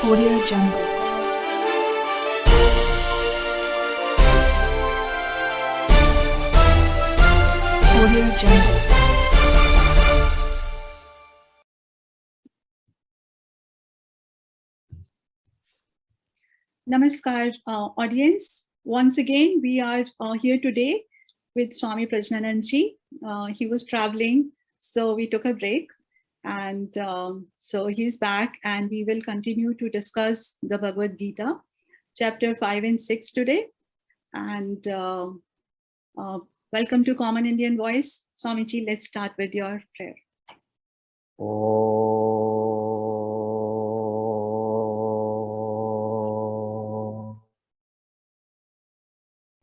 Audio Jungle. Audio Jungle. Namaskar, audience. Once again, we are here today with Swami Prajnananji. He was traveling, so we took a break. And so he's back, and we will continue to discuss the Bhagavad Gita, chapter 5 and 6 today. And welcome to Common Indian Voice. Swamiji, let's start with your prayer.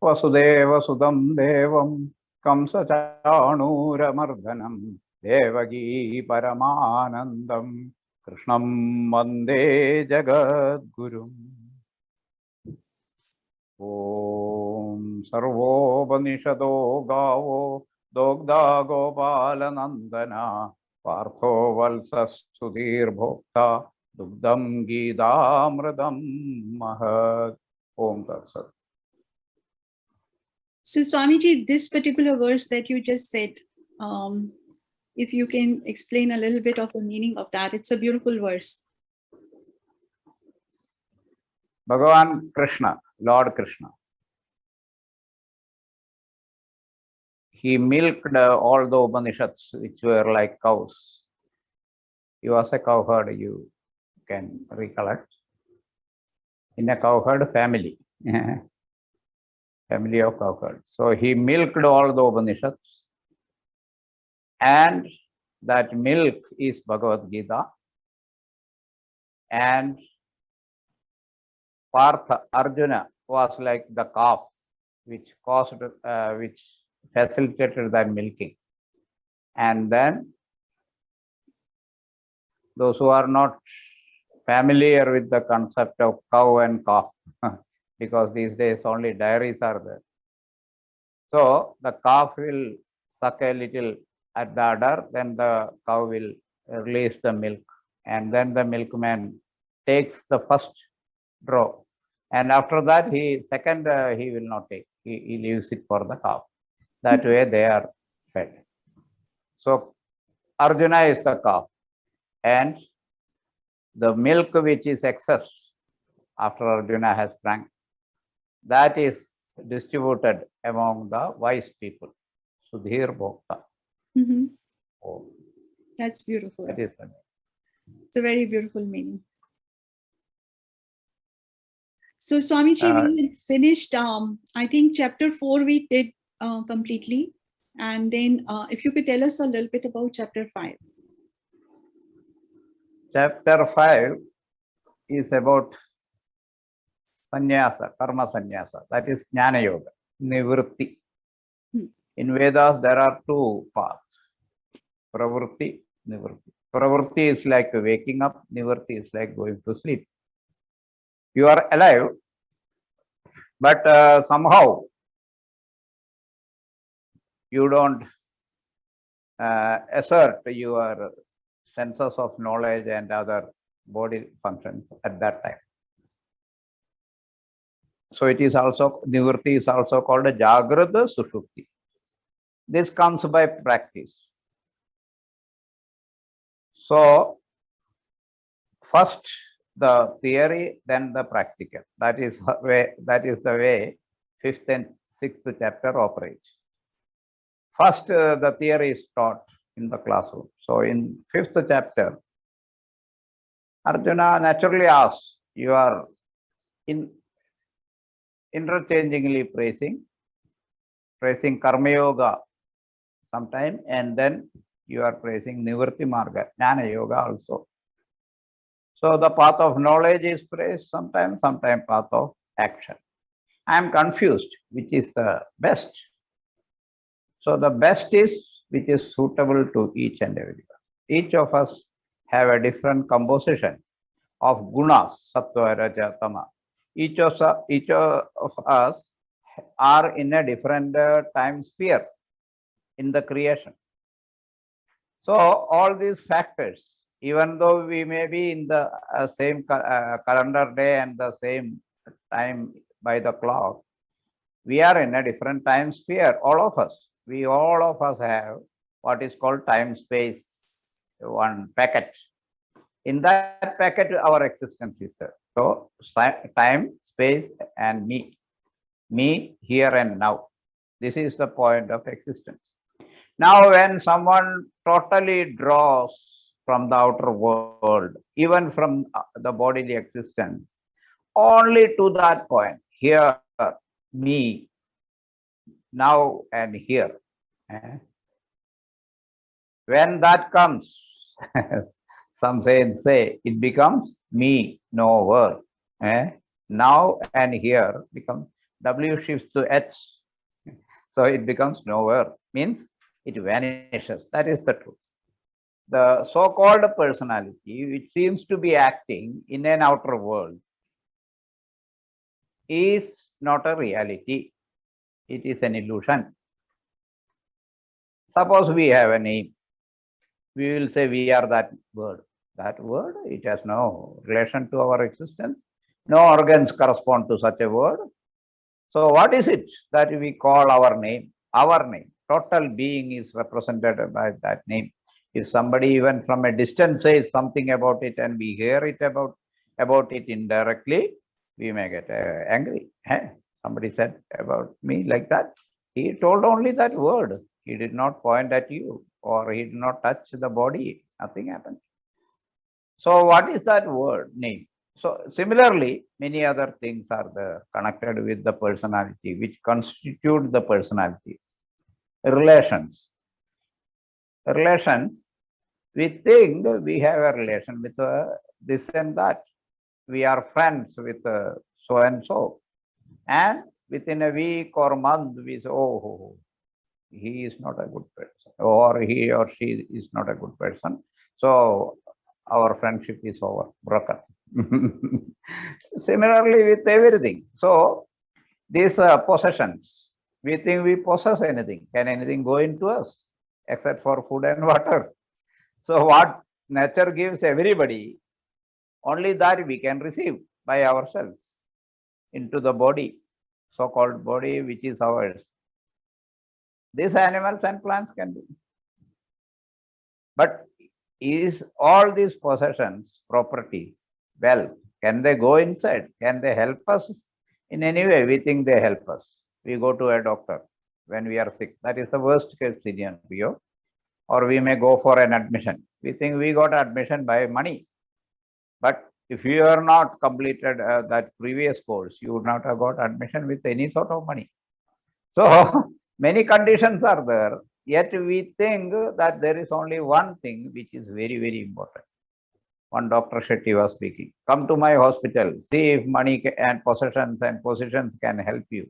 Vasudeva Sudam Devam Kamsachanuramardanam Devagi Paramanandam Krishnam Vande Jagadgurum. Om Sarvopanishado Gavo Dogda Gopalanandana Partho Valsas Sudhir Bhokta Dugdam Gidamradam Mahad. Om Tatsat. So Swamiji, this particular verse that you just said, if you can explain a little bit of the meaning of that, it's a beautiful verse. Bhagavan Krishna, Lord Krishna, he milked all the Upanishads which were like cows. He was a cowherd, you can recollect, in a cowherd family. Family of cowherds. So he milked all the Upanishads, and that milk is Bhagavad Gita. And Partha, Arjuna, was like the calf which facilitated that milking. And then those who are not familiar with the concept of cow and calf, because these days only dairies are there. So the calf will suck a little at the udder, then the cow will release the milk, and then the milkman takes the first drop, and after that he will not take. He leaves it for the calf. That way they are fed. So Arjuna is the calf, and the milk which is excess after Arjuna has drank, that is distributed among the wise people. Sudhir Bhokta. Oh, That's beautiful. that is the name. It's a very beautiful meaning. So Swamiji, we had finished, I think chapter 4 we did completely. And then if you could tell us a little bit about chapter 5. Chapter 5 is about sannyasa, karma sannyasa, that is jnana yoga, nivritti. In Vedas, there are two paths, pravritti, nivritti. Pravritti is like waking up, nivritti is like going to sleep. You are alive, but somehow you don't assert your senses of knowledge and other body functions at that time. So it is also, nivritti is also called a jagrata sushupti. This comes by practice. So first the theory, then the practical. That is the way 5th and 6th chapter operates. First, the theory is taught in the classroom. So in 5th chapter, Arjuna naturally asks, you are interchangingly praising Karma Yoga sometime, and then you are praising Nivritti Marga, Jnana Yoga also. So the path of knowledge is praised sometimes, sometimes path of action. I am confused, which is the best. So the best is which is suitable to each and every one. Each of us have a different composition of gunas, sattva, raja, tama. Each of us are in a different time sphere in the creation. So all these factors Even though we may be in the same calendar day and the same time by the clock, we are in a different time sphere, all of us. All of us have what is called time space, one packet. In that packet, our existence is there. So time, space, and me here and now. This is the point of existence. Now, when someone totally draws from the outer world, even from the bodily existence, only to that point, here, me, now and here. When that comes, some say it becomes me, nowhere. Now and here becomes W shifts to H. So it becomes nowhere, means it vanishes. That is the truth. The so-called personality, which seems to be acting in an outer world, is not a reality. It is an illusion. Suppose we have a name. We will say we are that word. That word, it has no relation to our existence. No organs correspond to such a word. So what is it that we call our name? Our name. Total being is represented by that name. If somebody even from a distance says something about it and we hear it about it indirectly, we may get angry. Somebody said about me like that. He told only that word. He did not point at you or he did not touch the body. Nothing happened. So what is that word name? So similarly, many other things are there connected with the personality, which constitute the personality. Relations. Relations, we think we have a relation with this and that. We are friends with so and so. And within a week or month, we say, oh, he is not a good person, or he or she is not a good person. So our friendship is over, broken. Similarly with everything. So these possessions, we think we possess anything. Can anything go into us except for food and water? So what nature gives everybody, only that we can receive by ourselves into the body, so-called body, which is ours. These animals and plants can do. But is all these possessions, properties, wealth, can they go inside? Can they help us in any way? We think they help us. We go to a doctor when we are sick. That is the worst case scenario. Or we may go for an admission. We think we got admission by money. But if you are not completed that previous course, you would not have got admission with any sort of money. So many conditions are there. Yet we think that there is only one thing which is very, very important. One Dr. Shetty was speaking. Come to my hospital, see if money and positions can help you.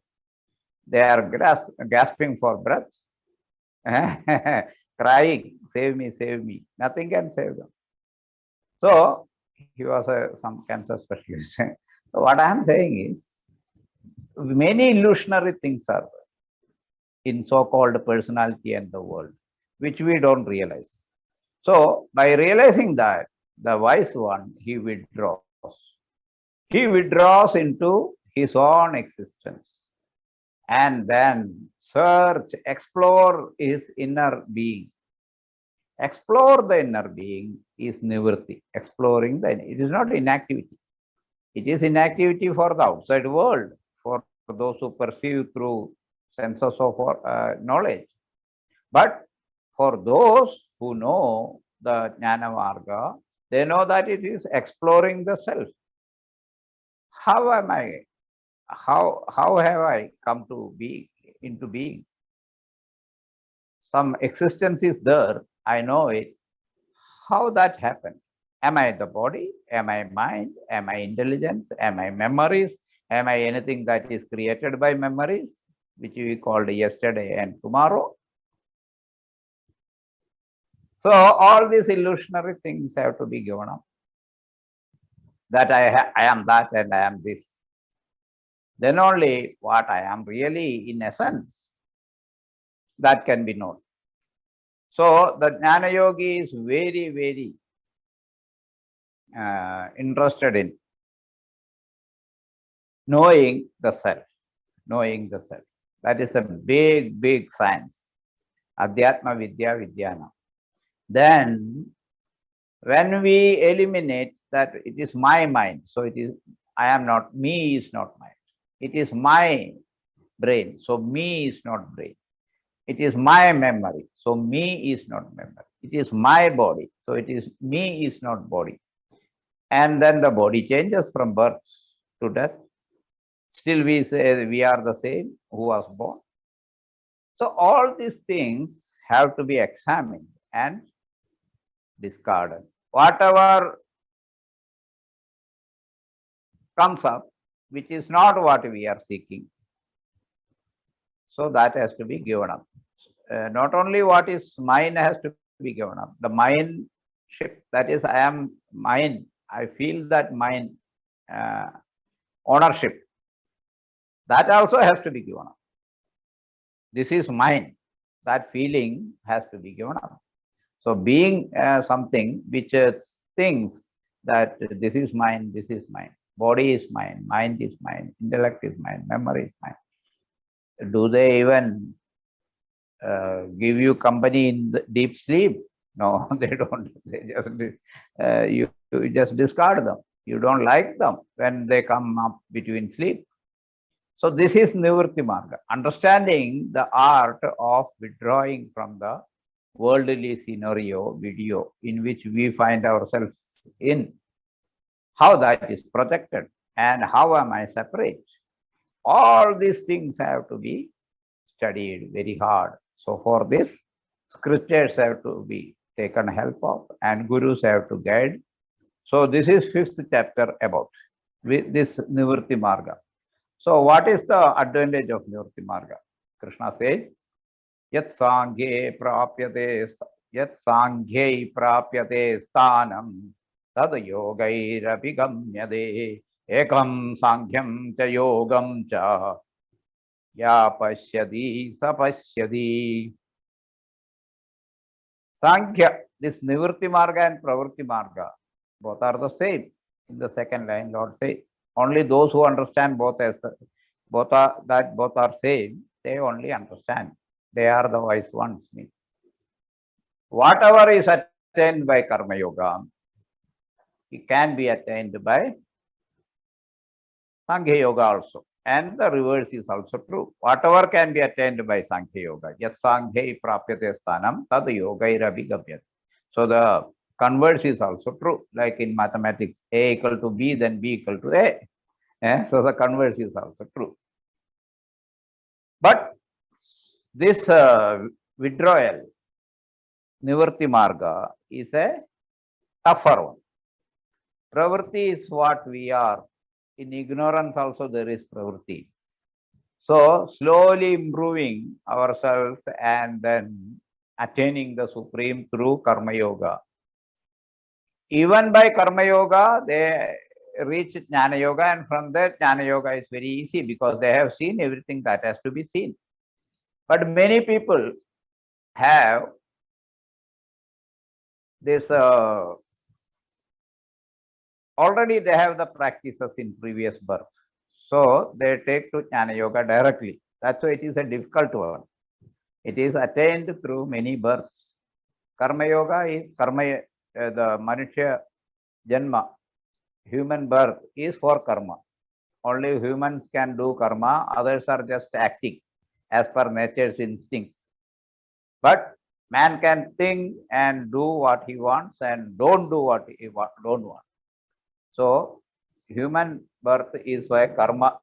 They are gasping for breath, crying, save me, save me. Nothing can save them. So he was some cancer specialist. So what I am saying is, many illusionary things are there in so-called personality and the world, which we don't realize. So by realizing that, the wise one, he withdraws. He withdraws into his own existence and then search, explore his inner being. Explore the inner being is nivritti, exploring it is not inactivity. It is inactivity for the outside world, for those who perceive through senses of knowledge. But for those who know the Jnana Marga, they know that it is exploring the self. How am I? How have I come to be into being? Some existence is there. I know it. How that happened? Am I the body? Am I mind? Am I intelligence? Am I memories? Am I anything that is created by memories, which we called yesterday and tomorrow? So all these illusionary things have to be given up. That I am that and I am this. Then only what I am really in essence, that can be known. So the Jnana Yogi is very, very interested in knowing the self, knowing the self. That is a big, big science. Adhyatma Vidya Vidyana. Then when we eliminate that it is my mind, so it is, I am not, me is not mind. It is my brain, so me is not brain. It is my memory, so me is not memory. It is my body, so it is me is not body. And then the body changes from birth to death. Still we say we are the same who was born. So all these things have to be examined and discarded. Whatever comes up, which is not what we are seeking, so that has to be given up. Not only what is mine has to be given up, the mindship, that is, I am mine, I feel that mine ownership, that also has to be given up. This is mine, that feeling has to be given up. So being something which thinks that this is mine, body is mine, mind is mine, intellect is mine, memory is mine. Do they even give you company in the deep sleep? No, they don't. They just you just discard them. You don't like them when they come up between sleep. So this is Nivritti Marga, understanding the art of withdrawing from the worldly scenario, video in which we find ourselves in, how that is projected, and how am I separate. All these things have to be studied very hard. So for this, scriptures have to be taken help of and gurus have to guide. So this is 5th chapter about with this Nivritti Marga. So what is the advantage of Nivritti Marga? Krishna says, Yat Sanghye Prapyate Sthanam Tad Yogairapigamyade Ekam Sangyam Cha Yogam Cha Ya Pashyadi Sapashyadi. Sankhya, this Nivritti Marga and Pravritti Marga, both are the same. In the second line, Lord says, only those who understand both as both are same, they only understand. They are the wise ones. Whatever is attained by Karma Yoga, it can be attained by Sankhya Yoga also. And the reverse is also true. Whatever can be attained by Sankhya Yoga, Yat Sankhya Prapyate Sthanam Tad Yogairabhigamyate. So the converse is also true. Like in mathematics, A equal to B, then B equal to A. So the converse is also true. But this withdrawal, Nivritti Marga, is a tougher one. Pravritti is what we are. In ignorance also there is pravritti. So slowly improving ourselves and then attaining the supreme through Karma Yoga. Even by Karma Yoga, they reach Jnana Yoga, and from there Jnana Yoga is very easy because they have seen everything that has to be seen. But many people have this already they have the practices in previous birth. So they take to Jnana Yoga directly. That's why it is a difficult one. It is attained through many births. Karma Yoga is the Manushya Janma, human birth is for karma. Only humans can do karma, others are just acting as per nature's instincts. But man can think and do what he wants and don't do what he don't want. So human birth is for karma,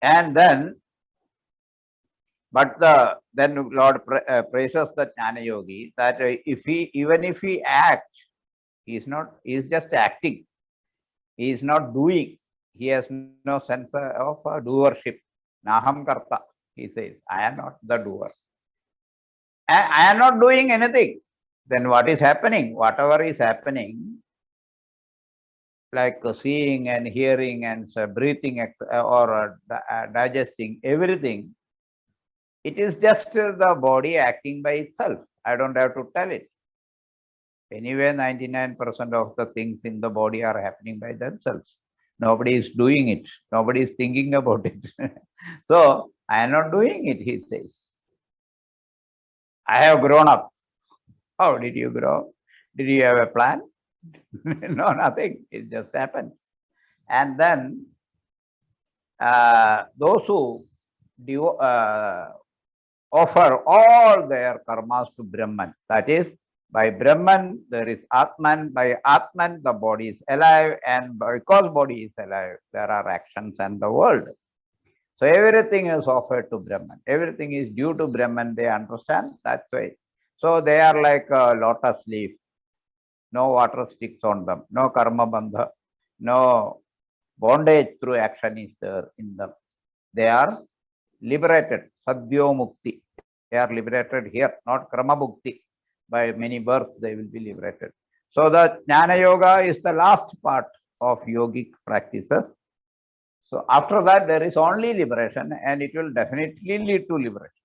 and then, but then Lord praises the Jnana Yogi that even if he acts, he is just acting. He is not doing. He has no sense of doership. Naham karta, he says, I am not the doer. I am not doing anything. Then what is happening? Whatever is happening, like seeing and hearing and breathing or digesting, everything, it is just the body acting by itself. I don't have to tell it. Anyway, 99% of the things in the body are happening by themselves. Nobody is doing it. Nobody is thinking about it. So I am not doing it, he says. I have grown up. How did you grow? Did you have a plan? No, nothing. It just happened. And then those who offer all their karmas to Brahman, that is, by Brahman there is Atman, by Atman the body is alive, and because body is alive, there are actions and the world. So everything is offered to Brahman. Everything is due to Brahman, they understand, that's why. So they are like a lotus leaf. No water sticks on them, no karma bandha, no bondage through action is there in them. They are liberated, sadhyo mukti. They are liberated here, not krama mukti. By many births, they will be liberated. So the Jnana Yoga is the last part of yogic practices. So after that, there is only liberation, and it will definitely lead to liberation.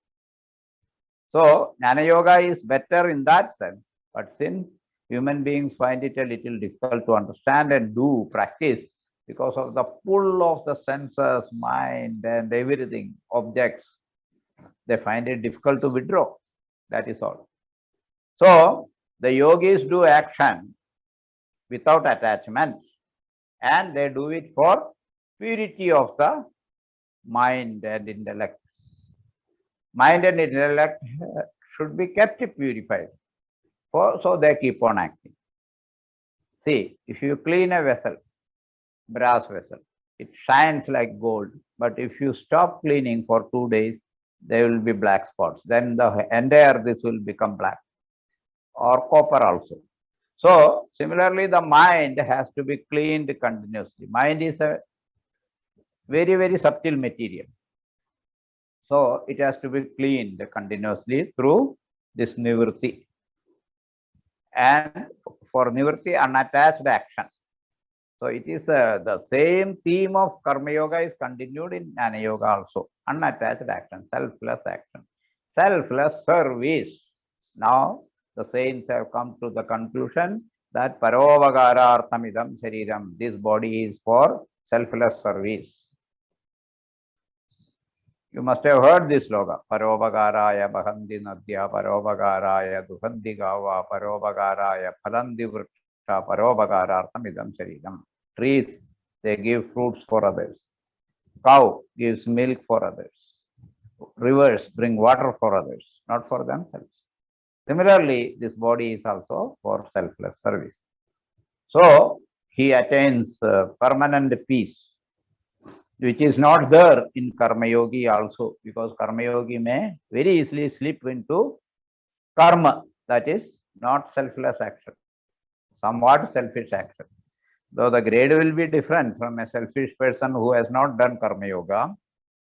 So Jnana Yoga is better in that sense, but since human beings find it a little difficult to understand and do practice because of the pull of the senses, mind, and everything, objects, they find it difficult to withdraw. That is all. So the yogis do action without attachment, and they do it for purity of the mind and intellect. Mind and intellect should be kept purified. So they keep on acting. See, if you clean a vessel, brass vessel, it shines like gold. But if you stop cleaning for 2 days, there will be black spots. Then the entire this will become black, or copper also. So similarly, the mind has to be cleaned continuously. Mind is a very, very subtle material. So it has to be cleaned continuously through this nivritti. And for nivritti, unattached action. So it is the same theme of Karma Yoga is continued in Jnana Yoga also. Unattached action, selfless action, selfless service. Now the saints have come to the conclusion that Parovagara Arthamidam Shariram, this body is for selfless service. You must have heard this slogan. Parovagaraya Bahandi Nadya, Parovagaraya Duhandi Gava, Parovagaraya Phalandi Vriksha, Parovagara Arthamidam Sharidam. Trees, they give fruits for others. Cow gives milk for others. Rivers bring water for others, not for themselves. Similarly, this body is also for selfless service. So he attains permanent peace, which is not there in Karma Yogi also, because Karma Yogi may very easily slip into karma, that is not selfless action, somewhat selfish action. Though the grade will be different from a selfish person who has not done Karma Yoga,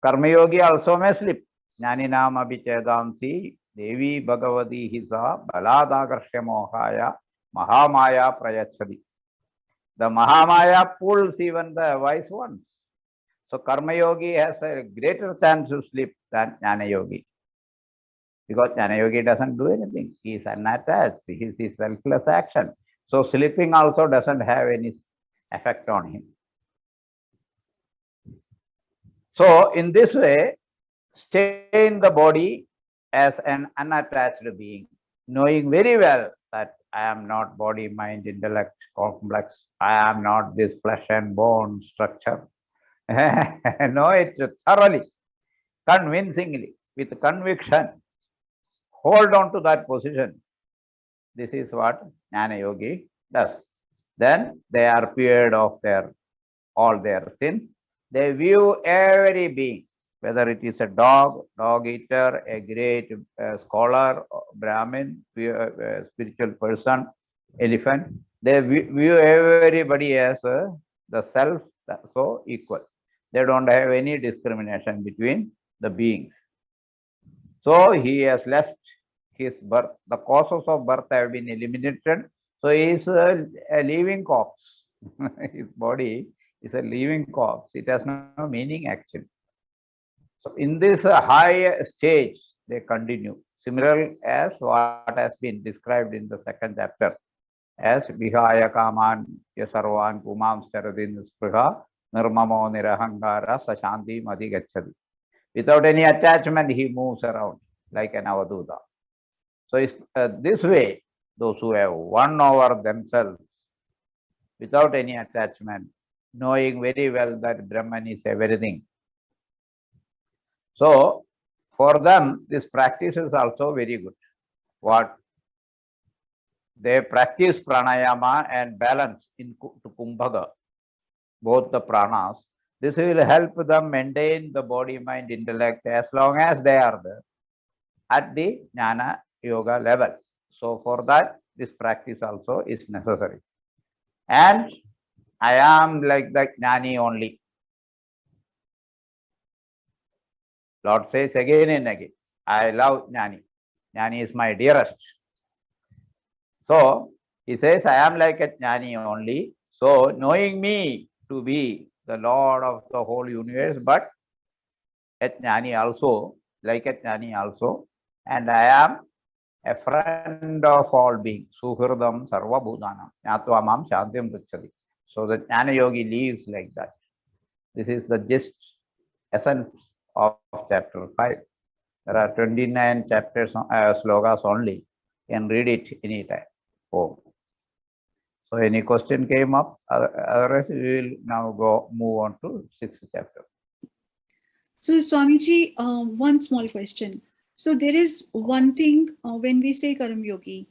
Karma Yogi also may slip. Jnaninam abhichedamsi Devi Bhagavati Hisa Baladagarshya Mohaya Mahamaya Prayachadi. The Mahamaya pulls even the wise ones. So Karma Yogi has a greater chance to slip than Jnana Yogi. Because Jnana Yogi doesn't do anything. He is unattached. He is selfless action. So slipping also doesn't have any effect on him. So in this way, stay in the body as an unattached being, knowing very well that I am not body, mind, intellect, complex. I am not this flesh and bone structure. Know it thoroughly, convincingly, with conviction. Hold on to that position. This is what Jnana Yogi does. Then they are purged of all their sins. They view every being, whether it is a dog, dog eater, a great scholar, Brahmin, spiritual person, elephant. They view everybody as the self, so equal. They don't have any discrimination between the beings. So he has left his birth. The causes of birth have been eliminated. So he is a living corpse. His body is a living corpse. It has no meaning actually. So in this high stage, they continue. Similar as what has been described in the second chapter. as vihaya kaman yasarvan pumam staradin spriha nirmamo nirahankara sashanti madhigachadi. Without any attachment, he moves around like an avaduta. So it's, this way, those who have won over themselves without any attachment, knowing very well that Brahman is everything. So for them, this practice is also very good. What they practice pranayama and balance in to kumbhaga, both the pranas. This will help them maintain the body, mind, intellect as long as they are there at the jnana yoga level. So for that, this practice also is necessary. And I am like the jnani only. Lord says again and again, I love jnani. Jnani is my dearest. So he says, I am like a jnani only. So knowing me to be the Lord of the whole universe, but a jnani also, like a jnani also, and I am a friend of all beings, Suhridam Sarva Bhutanam, Jnatva Mam Shantim Pruchati. So the Jnana Yogi lives like that. This is the gist, essence of chapter 5. There are 29 chapters, slokas only. You can read it anytime. Oh. So any question came up? Otherwise, we will now move on to 6th chapter. So Swamiji, one small question. So there is one thing when we say Karma Yogi,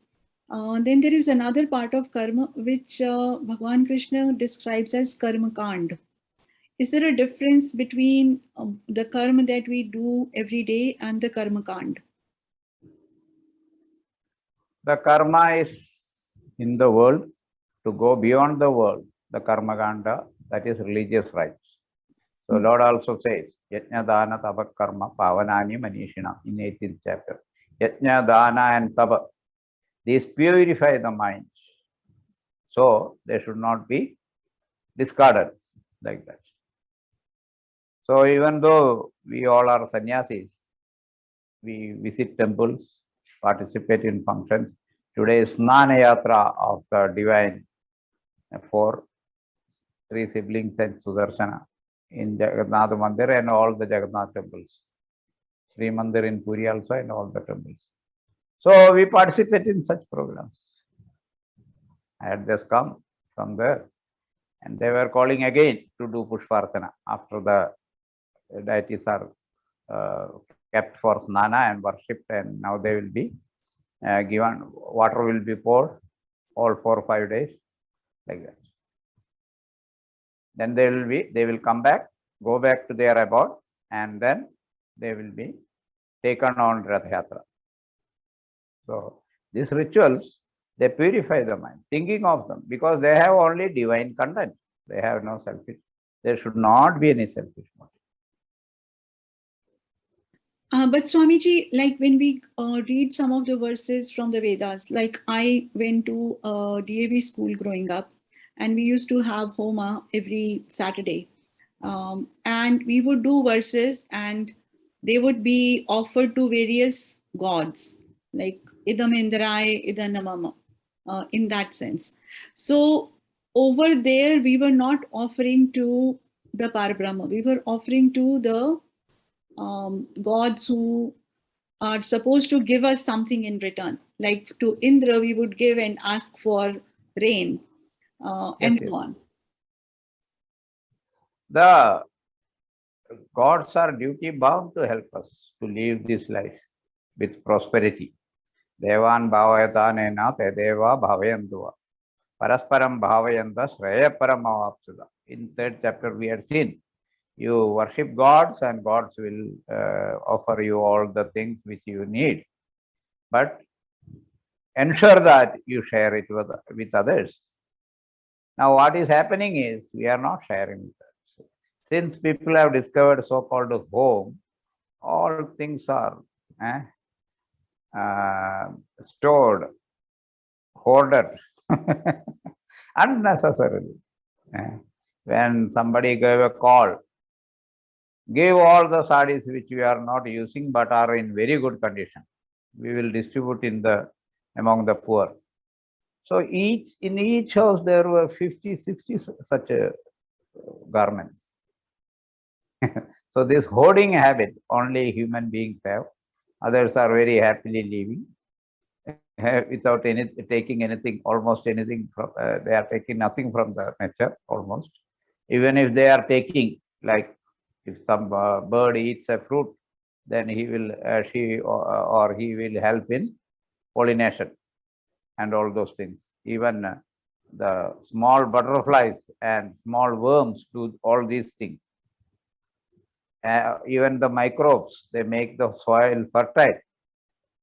then there is another part of karma which Bhagavan Krishna describes as Karma Kand. Is there a difference between the karma that we do every day and the Karma Kand? The karma is in the world. To go beyond the world, the karma kanda, that is religious rites. So Lord also says, Yajna Dana Tapa Karma Pavanani Manishina in 18th chapter. Yajna Dana and Tapa, these purify the mind. So they should not be discarded like that. So even though we all are sannyasis, we visit temples, participate in functions. Today is Snana Yatra of the divine for 3 siblings and Sudarshana in Jagannath Mandir and all the Jagannath temples. Sri Mandir in Puri also and all the temples. So we participate in such programs. I had just come from there and they were calling again to do Pushparchana after the deities are kept for Snana and worshipped, and now they will be given, water will be poured all 4 or 5 days like that. Then they will come back, go back to their abode, and then they will be taken on Rath Yatra. So these rituals, they purify the mind, thinking of them, because they have only divine content. They have no selfish. There should not be any selfish motive. But Swamiji, like when we read some of the verses from the Vedas, like I went to DAV school growing up, and we used to have Homa every Saturday. And we would do verses and they would be offered to various gods, like Idam Indrai, Idam Namama, in that sense. So over there, we were not offering to the Parabrahma, we were offering to the gods who are supposed to give us something in return. Like to Indra, we would give and ask for rain, and so on. The gods are duty bound to help us to live this life with prosperity. Devan bhavayatanena te deva bhavayanduva. Parasparam bhavayanda shreyaparam avapsada. In 3rd chapter we had seen, you worship gods and gods will offer you all the things which you need. But ensure that you share it with others. Now what is happening is we are not sharing with others. Since people have discovered so-called home, all things are stored, hoarded unnecessarily. When somebody gave a call, give all the sarees which we are not using but are in very good condition. We will distribute among the poor. So in each house there were 50, 60 such garments. So this hoarding habit only human beings have. Others are very happily living without taking anything, almost anything from. They are taking nothing from the nature almost. Even if they are taking, like if some bird eats a fruit, then he will, she or he will help in pollination and all those things. Even the small butterflies and small worms do all these things. Even the microbes, they make the soil fertile,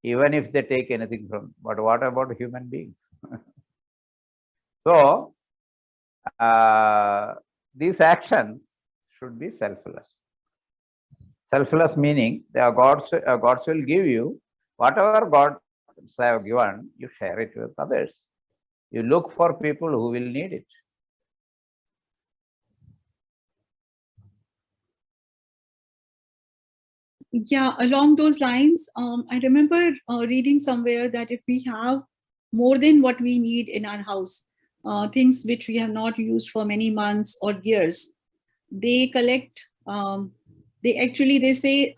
even if they take anything from. But what about human beings? So these actions should be selfless. Selfless meaning gods will give you whatever gods have given, you share it with others. You look for people who will need it. Yeah, along those lines, I remember reading somewhere that if we have more than what we need in our house, things which we have not used for many months or years, they collect, they say,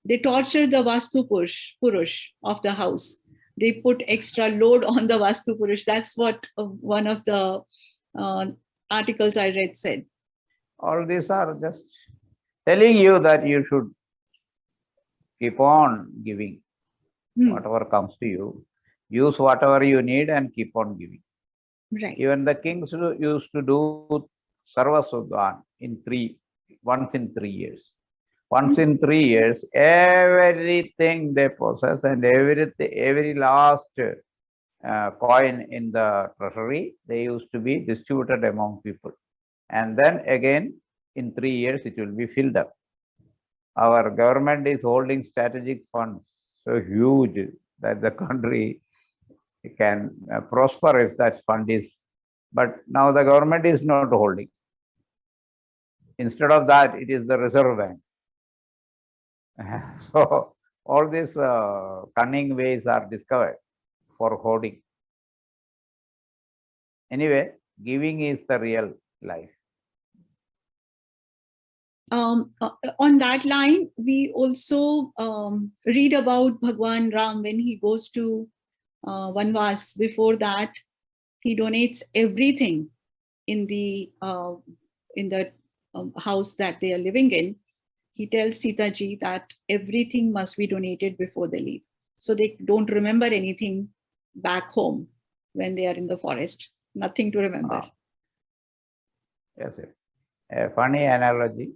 they torture the Purush of the house. They put extra load on the Vastu Purush. That's what one of the articles I read said. All these are just telling you that you should keep on giving whatever comes to you. Use whatever you need and keep on giving. Right. Even the kings used to do Sarva Sudhan once in 3 years. Once in 3 years, everything they possess and every last coin in the treasury, they used to be distributed among people. And then again, in 3 years, it will be filled up. Our government is holding strategic funds so huge that the country can prosper if that fund is. But now the government is not holding. Instead of that, it is the Reserve Bank. So all these cunning ways are discovered for hoarding. Anyway, giving is the real life. On that line, we also read about Bhagwan Ram when he goes to Vanvas. Before that, he donates everything in the house that they are living in. He tells Sita ji that everything must be donated before they leave, so they don't remember anything back home when they are in the forest. Nothing to remember. Yes, a funny analogy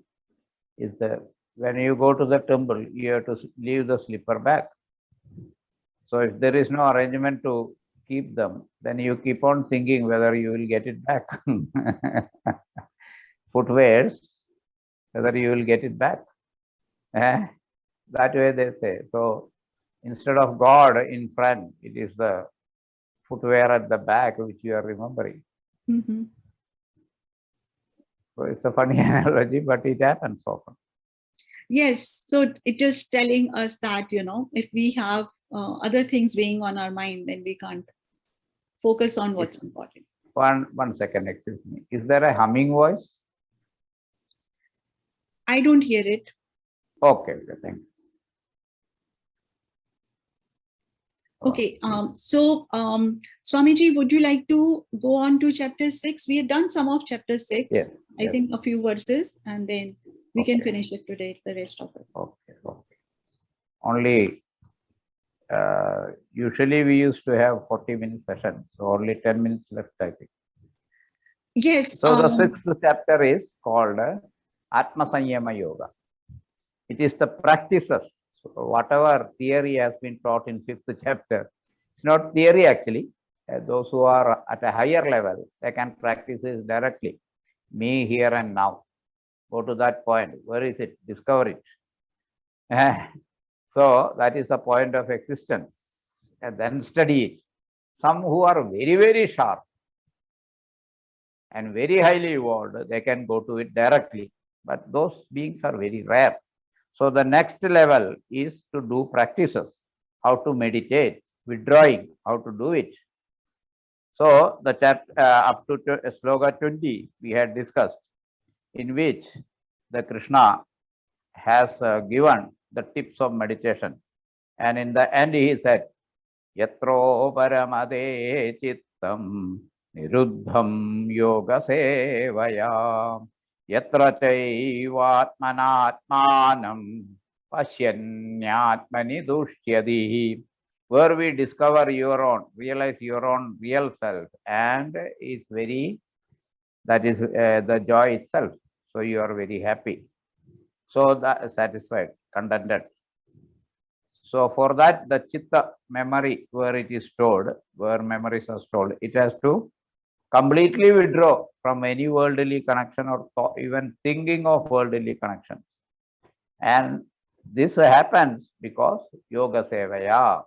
is that when you go to the temple, you have to leave the slipper back. So if there is no arrangement to keep them, then you keep on thinking whether you will get it back. Footwears, whether you will get it back. That way they say. So instead of God in front, it is the footwear at the back which you are remembering. Mm-hmm. So it's a funny analogy, but it happens often. Yes, so it is telling us that, if we have other things weighing on our mind, then we can't focus on what's important. One second, excuse me. Is there a humming voice? I don't hear it. Okay, thank you. Okay, so Swamiji, would you like to go on to chapter 6? We have done some of chapter 6. Yes, I think a few verses, and then we can finish it today, the rest of it. Okay. Only, usually we used to have 40-minute session, so only 10 minutes left, I think. Yes. So the 6th chapter is called Atma Sanyama Yoga. It is the practices. So whatever theory has been taught in 5th chapter, it's not theory actually. Those who are at a higher level, they can practice this directly. Me, here and now. Go to that point. Where is it? Discover it. So that is the point of existence. And then study it. Some who are very, very sharp and very highly evolved, they can go to it directly. But those beings are very rare. So the next level is to do practices, how to meditate, withdrawing, how to do it. So the chat up to sloka 20 we had discussed, in which the Krishna has given the tips of meditation. And in the end he said, Yatro paramade chittam niruddham yoga sevaya yatra chaivatmanatmanam pasyanyatmani dushyadi, where we discover your own, realize your own real self, and is very, that is the joy itself. So you are very happy. So that satisfied, contented. So for that, the chitta memory, where it is stored, where memories are stored, it has to completely withdraw from any worldly connection or even thinking of worldly connections. And this happens because yoga sevaya,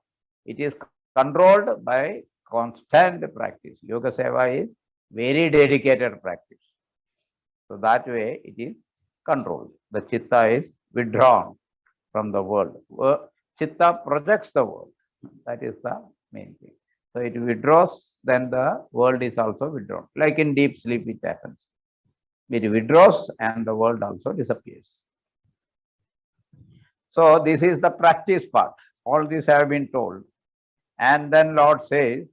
it is controlled by constant practice. Yoga seva is very dedicated practice. So that way it is controlled. The chitta is withdrawn from the world. Chitta projects the world. That is the main thing. So it withdraws, then the world is also withdrawn. Like in deep sleep, it happens. It withdraws and the world also disappears. So this is the practice part. All this have been told. And then Lord says,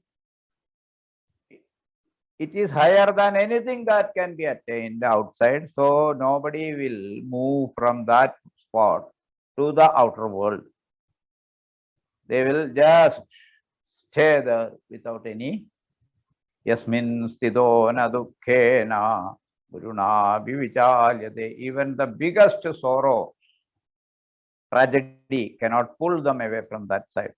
it is higher than anything that can be attained outside. So nobody will move from that spot to the outer world. They will just stay there without any yasmin sthido na dukkhena guruna vivichalyate. Even the biggest sorrow, tragedy cannot pull them away from that side.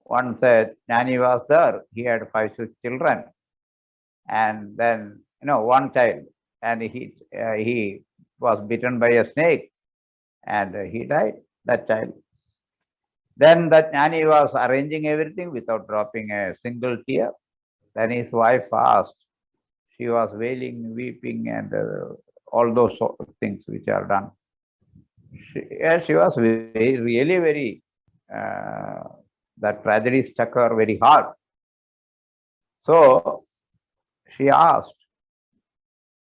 One said, Jnani was there, he had 5-6 children, and then one child, and he was bitten by a snake, and he died, that child. Then that Jnani was arranging everything without dropping a single tear. Then his wife asked, she was wailing, weeping, and all those sort of things which are done. She was really very, that tragedy struck her very hard. So she asked,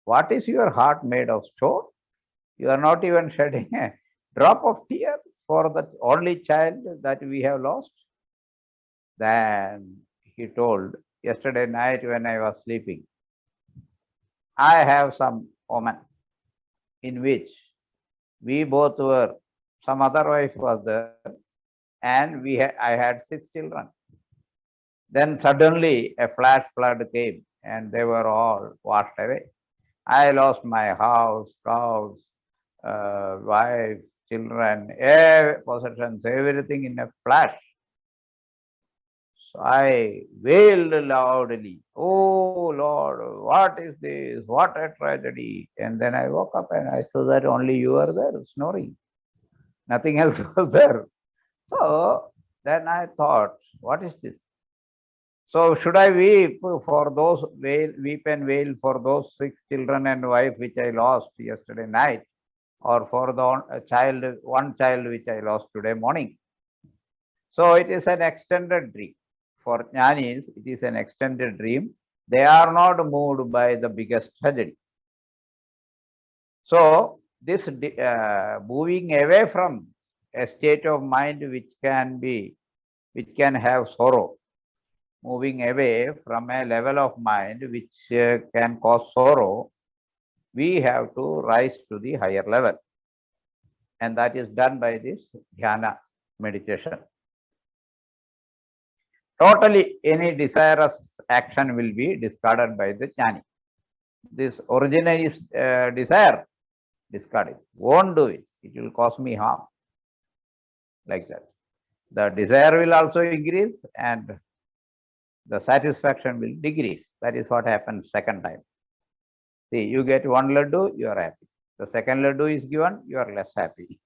what is your heart made of stone? You are not even shedding a drop of tear for the only child that we have lost. Then he told, yesterday night when I was sleeping, I have some woman in which we both were, some other wife was there, and I had 6 children. Then suddenly a flash flood came and they were all washed away. I lost my house, cows, wife, children, possessions, everything in a flash. So I wailed loudly, oh Lord, what is this? What a tragedy. And then I woke up and I saw that only you were there snoring. Nothing else was there. So then I thought, what is this? So should I weep for those, weep and wail for those 6 children and wife which I lost yesterday night, or for the one child which I lost today morning? So it is an extended dream. For Jnanis, it is an extended dream. They are not moved by the biggest tragedy. So this moving away from a state of mind which can have sorrow, moving away from a level of mind which can cause sorrow, we have to rise to the higher level. And that is done by this dhyana meditation. Totally any desirous action will be discarded by the jnani. This original is desire, discard it. Won't do it. It will cause me harm. Like that. The desire will also increase and the satisfaction will decrease. That is what happens second time. See, you get 1 laddu, you are happy. The second laddu is given, you are less happy.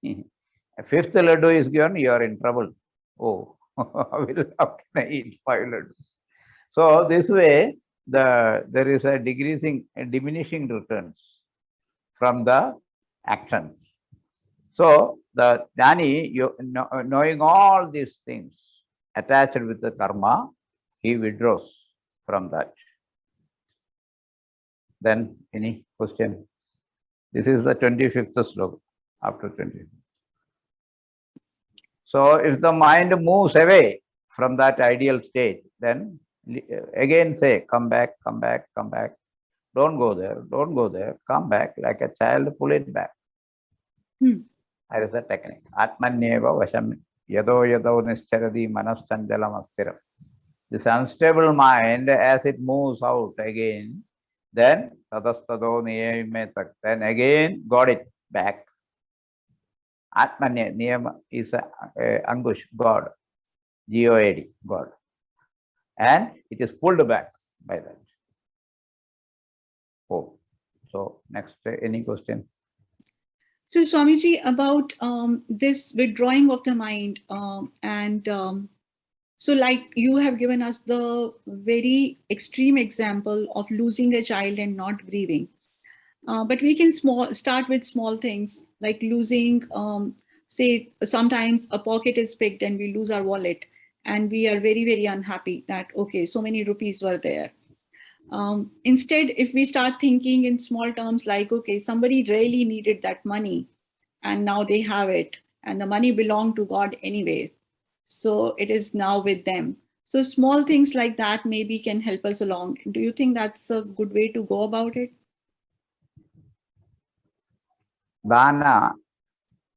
A 5th laddu is given, you are in trouble. Oh, how can I eat 5 laddus? So this way, there is a diminishing returns from the actions. So the jnani, knowing all these things attached with the karma, he withdraws from that. Then any question? This is the 25th sloka, after 25th. So if the mind moves away from that ideal state, then again say, come back, come back, come back. Don't go there, don't go there, come back like a child, pull it back. That is the technique. Atmanyeva vasham yado yado nischaradi manaschanjalam astiram. This unstable mind, as it moves out again, then tadastado niyametak, then again got it back. Atmanya, niyama is angush, God, God, God. And it is pulled back by that. Oh, so next, any question? So Swamiji, about this withdrawing of the mind so like you have given us the very extreme example of losing a child and not grieving. But we can start with small things like losing, say, sometimes a pocket is picked and we lose our wallet and we are very, very unhappy that, okay, so many rupees were there. Instead, if we start thinking in small terms like, okay, somebody really needed that money and now they have it and the money belonged to God anyway. So it is now with them. So small things like that maybe can help us along. Do you think that's a good way to go about it? Dana,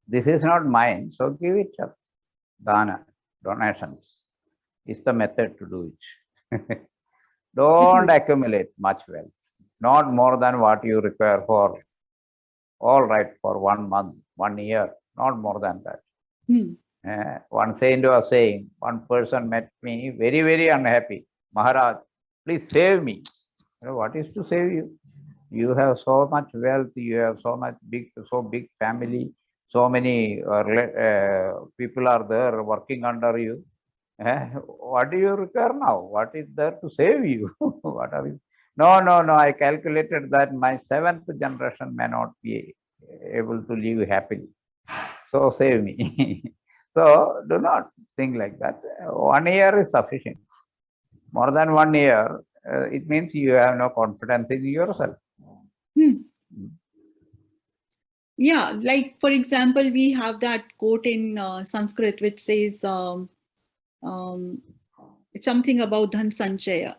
this is not mine, so give it up. Dana, donations is the method to do it. Don't accumulate much wealth, not more than what you require for, all right, for 1 month, 1 year, not more than that. One saint was saying, one person met me very, very unhappy. Maharaj, please save me. You know, what is to save you? You have so much wealth, you have so big family, so many people are there working under you. What do you require now? What is there to save you? What are you? No, I calculated that my 7th generation may not be able to live happily. So save me. So do not think like that. 1 year is sufficient. More than 1 year, it means you have no confidence in yourself. Yeah, like for example, we have that quote in Sanskrit which says it's something about dhan sanchaya.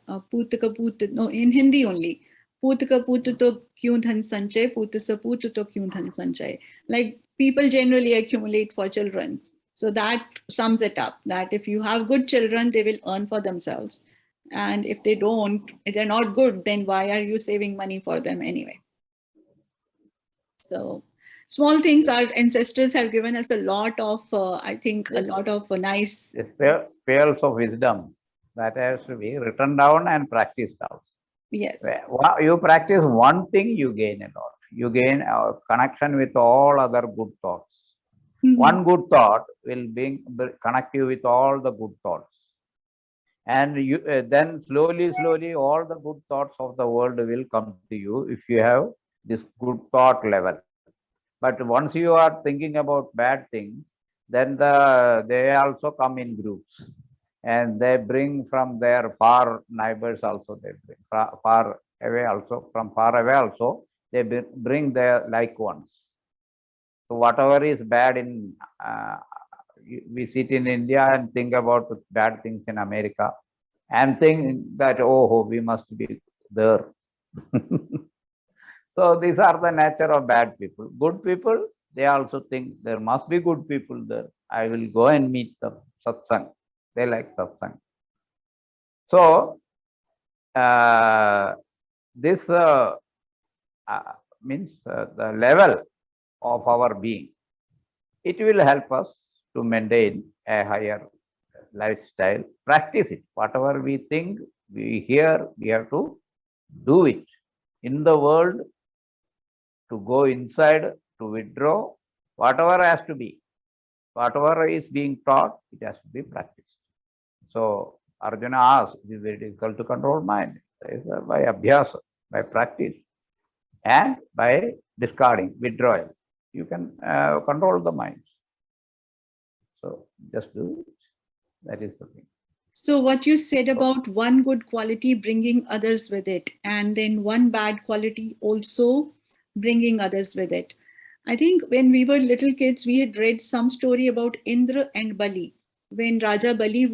No, in Hindi only. Putaka pututo kyun dhan sanchay, putasa pututo kyun dhan sanchay. Like people generally accumulate for children. So that sums it up, that if you have good children, they will earn for themselves. And if they don't, if they're not good, then why are you saving money for them anyway? So small things, our ancestors have given us a lot of, I think, a lot of nice pearls of wisdom that has to be written down and practiced out. Yes. You practice one thing, you gain a lot. You gain a connection with all other good thoughts. One good thought will connect you with all the good thoughts. And you then slowly, all the good thoughts of the world will come to you if you have this good thought level. But once you are thinking about bad things, then they also come in groups. And they bring from their far neighbors also, they bring far away also, from far away also, they bring their like ones. So whatever is bad in, we sit in India and think about bad things in America and think that, oh, we must be there. So these are the nature of bad people. Good people, they also think there must be good people there. I will go and meet them, satsang. They like satsang. So this means the level of our being. It will help us to maintain a higher lifestyle. Practice it. Whatever we think, we hear, we have to do it. In the world, to go inside, to withdraw, whatever has to be, whatever is being taught, it has to be practiced. So Arjuna asked, it is very difficult to control mind. By abhyasa, by practice, and by discarding, withdrawal, you can control the mind. So just do it. That is the thing. So what you said about one good quality bringing others with it, and then one bad quality also bringing others with it. I think when we were little kids, we had read some story about Indra and Bali. When Raja Bali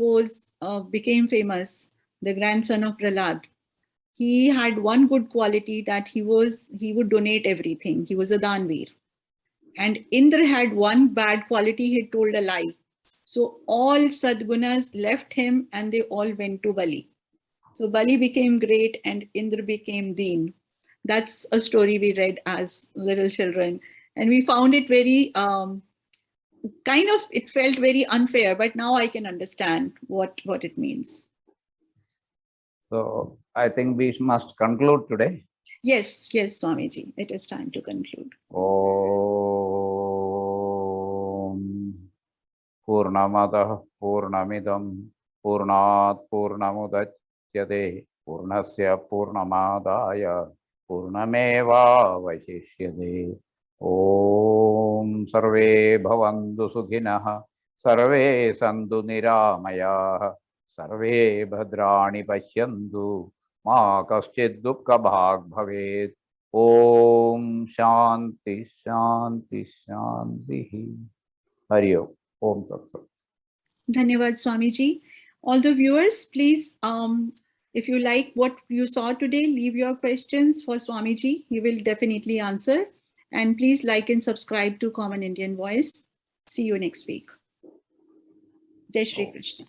became famous, the grandson of Prahlad, he had one good quality, that he would donate everything. He was a Danveer. And Indra had one bad quality, he told a lie. So all Sadgunas left him and they all went to Bali. So Bali became great and Indra became Deen. That's a story we read as little children. And we found it very, it felt very unfair, but now I can understand what it means. So I think we must conclude today. Yes, Swamiji, it is time to conclude. Om Purnamadah Purnamidam Purnat Purnamudachyate Purnasya Purnamadaya Purnameva Vashishyate. Om Sarve Bhavantu Sukhinah Sarve Santu Niramayah Sarve Bhadrani Pashyantu Ma Kaschid Dukkha Bhag Bhavet. Om Shanti Shanti Shanti. Hari Om. Om Tat Sat. Dhanyavad Swamiji. All the viewers, please, if you like what you saw today, leave your questions for Swamiji. He will definitely answer. And please like and subscribe to Common Indian Voice. See you next week. Jai Shri Krishna.